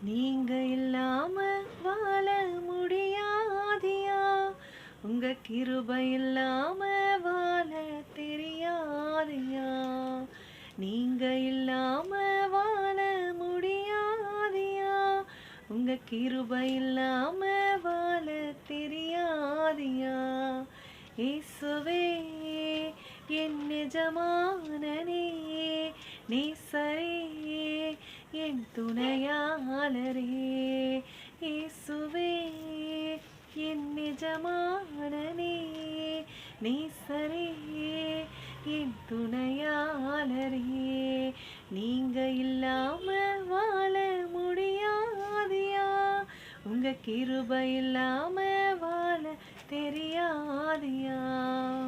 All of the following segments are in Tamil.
நீங்க இல்லாம வாழ முடியாதியா, உங்க கிருபை இல்லாம வாழ தெரியாதியா. நீங்க இல்லாம வாழ முடியாதியா, உங்க கிருபை இல்லாம வாழ தெரியாதியா. இயேசுவே என் எஜமானனே, நேசரே என் துணையாளரே. இயேசுவே என் எஜமானனே, நேசரே என் துணையாளரே. நீங்க இல்லாம வாழ முடியாதியா, உங்க கிருபை இல்லாம வாழ தெரியாதியா.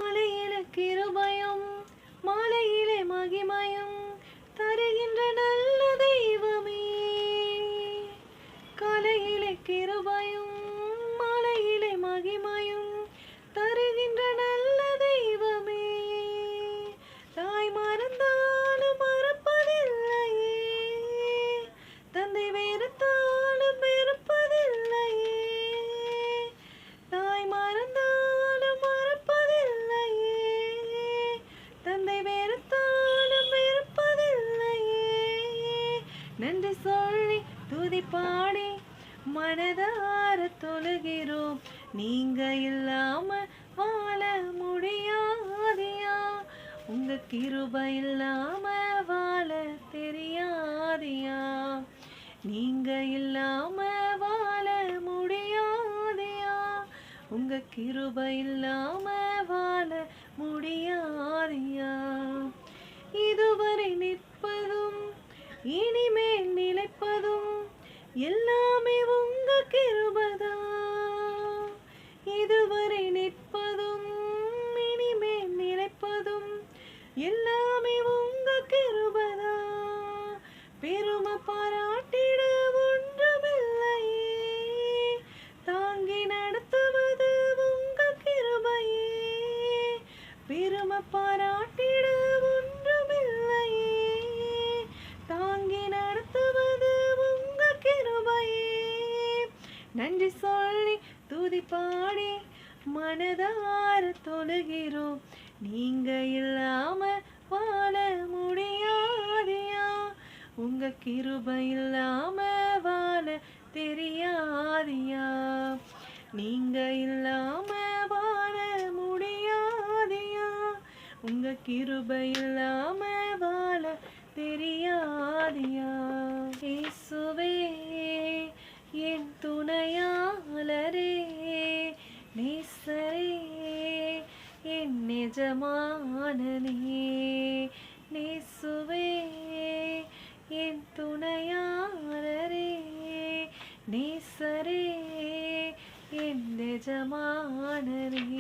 மலையில கிருபையும் மாலையிலே மகிமையும் தருகின்ற நல்ல தெய்வமே, காலையிலே கிருபையும் மாலையிலே மகிமையும் தருகின்ற நல்ல தெய்வமே. தாய் மறந்தாலும் மறப்பதில்லையே, தந்தை வெறுத்தாலும் வெறுப்பதில்லையே. தாய் மறந்தாலும் மறப்பதில்லையே, தந்தை வெறுத்தாலும் வெறுப்பதில்லையே. நன்றி சொல்லி துதி பாடி மனதார தொழுகிறோம். நீங்க இல்லாம வாழ முடியாதியா, உங்க கிருபை இல்லாம வாழ தெரியாதியா. நீங்க இல்லாம வாழ முடியாதியா, உங்க கிருபை இல்லாம வாழ முடியாதியா. இதுவரை நிற்பதும் இனிமேல் நிலைப்பதும் எல்லாமே உங்க கிருபைதான். இதுவரை நிற்பதும் இனிமேல் நிலைப்பதும் எல்லாமே உங்க கிருபைதான். பெருமை பாராட்டிட ஒன்றுமில்லையே, தாங்கி நடத்துவது உங்க கிருபையே. பெருமை பாராட்டிட ஒன்றுமில்லையே, தாங்கி நடத்துவது உங்க கிருபையே. நன்றி சொல்லி துதி பாடி மனதார தொழுகிறோம். நீங்க இல்லாம வாழ முடியாதியா, உங்க கிருபை இல்லாம வாழ தெரியாதியா. நீங்க இல்லாம வாழ முடியாதியா, உங்க கிருபை இல்லாம வாழ தெரியாதியா. இயேசுவே என் துணையாளரே, நேசரே என் எஜமானனே. நேசுவே என் துணையாளரே, நேசரே என் எஜமானனே.